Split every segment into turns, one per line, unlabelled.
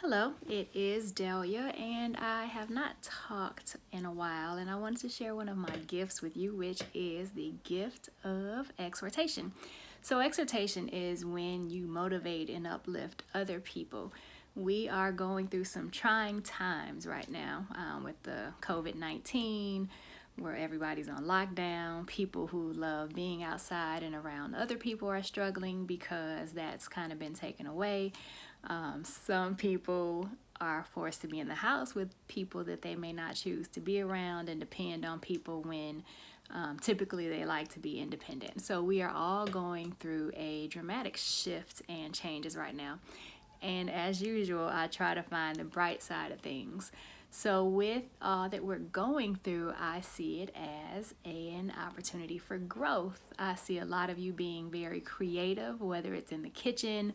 Hello, it is Dalia, and I have not talked in a while, and I wanted to share one of my gifts with you, which is the gift of exhortation. So, exhortation is when you motivate and uplift other people. We are going through some trying times right now with the COVID-19, where everybody's on lockdown. People who love being outside and around other people are struggling because that's kind of been taken away. Some people are forced to be in the house with people that they may not choose to be around and depend on people when typically they like to be independent. So we are all going through a dramatic shift and changes right now. And as usual, I try to find the bright side of things. So, with all that we're going through, I see it as an opportunity for growth. I see a lot of you being very creative, whether it's in the kitchen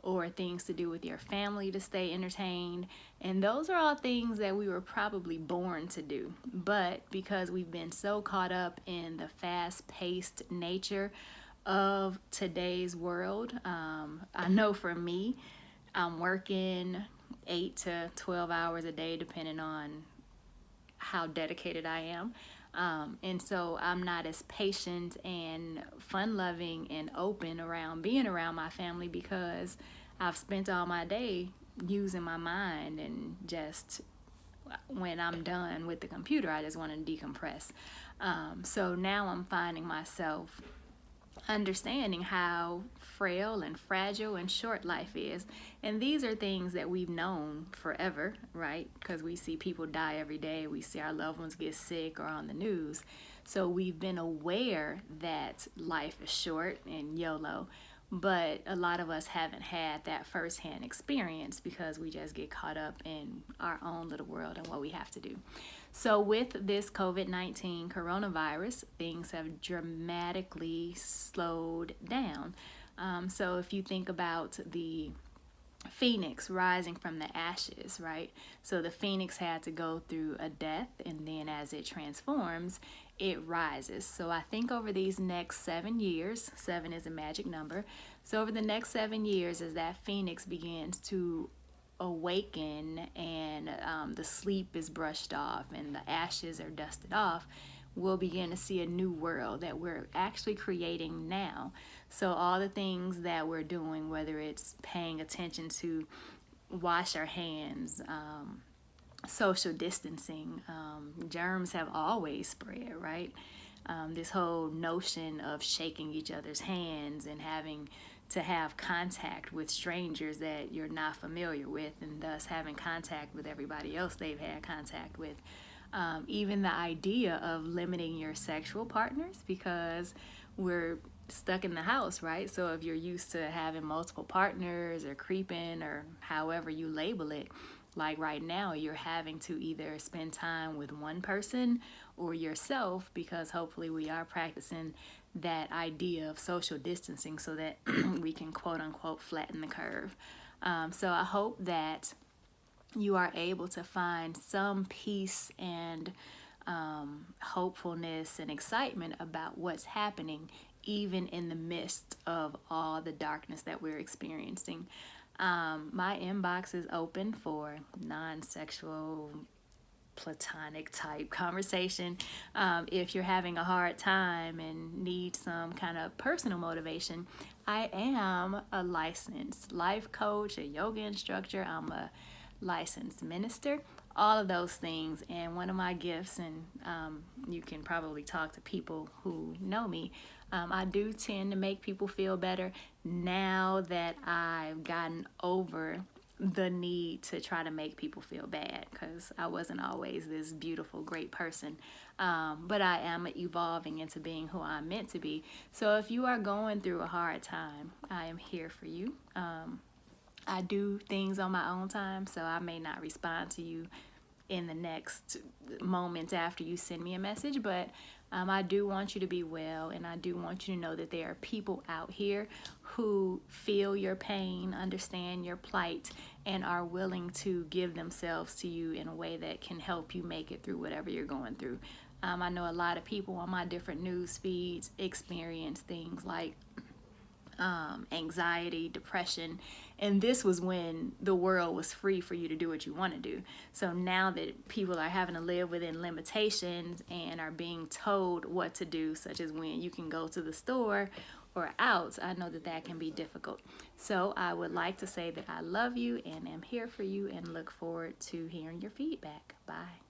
or things to do with your family to stay entertained. And those are all things that we were probably born to do. But because we've been so caught up in the fast paced nature of today's world, I know for me, I'm working 8 to 12 hours a day, depending on how dedicated I am. And so I'm not as patient and fun loving and open around being around my family because I've spent all my day using my mind and just when I'm done with the computer, I just want to decompress. So now I'm finding myself understanding how frail and fragile and short life is. And these are things that we've known forever, right? Because we see people die every day, we see our loved ones get sick or on the news. So we've been aware that life is short and YOLO. But a lot of us haven't had that firsthand experience because we just get caught up in our own little world and what we have to do. So, with this COVID-19 coronavirus, things have dramatically slowed down. So, if you think about the phoenix rising from the ashes, right? So the phoenix had to go through a death, and then as it transforms, it rises. So I think over these next 7 years, seven is a magic number. So over the next 7 years, as that phoenix begins to awaken and the sleep is brushed off and the ashes are dusted off, we'll begin to see a new world that we're actually creating now. So all the things that we're doing, whether it's paying attention to wash our hands, social distancing, germs have always spread, right? This whole notion of shaking each other's hands and having to have contact with strangers that you're not familiar with, and thus having contact with everybody else they've had contact with. Even the idea of limiting your sexual partners because we're stuck in the house, right? So if you're used to having multiple partners or creeping or however you label it, like right now, you're having to either spend time with one person or yourself because hopefully we are practicing that idea of social distancing so that we can quote unquote flatten the curve. So I hope that you are able to find some peace and hopefulness and excitement about what's happening, even in the midst of all the darkness that we're experiencing. My inbox is open for non sexual, platonic type conversation. If you're having a hard time and need some kind of personal motivation, I am a licensed life coach, a yoga instructor. I'm a licensed minister, all of those things. And one of my gifts, and you can probably talk to people who know me, I do tend to make people feel better now that I've gotten over the need to try to make people feel bad because I wasn't always this beautiful, great person. But I am evolving into being who I'm meant to be. So if you are going through a hard time, I am here for you. I do things on my own time, so I may not respond to you in the next moments after you send me a message, but I do want you to be well, and I do want you to know that there are people out here who feel your pain, understand your plight, and are willing to give themselves to you in a way that can help you make it through whatever you're going through. I know a lot of people on my different news feeds experience things like anxiety, depression. And this was when the world was free for you to do what you want to do. So now that people are having to live within limitations and are being told what to do, such as when you can go to the store or out, I know that that can be difficult. So I would like to say that I love you and am here for you and look forward to hearing your feedback. Bye.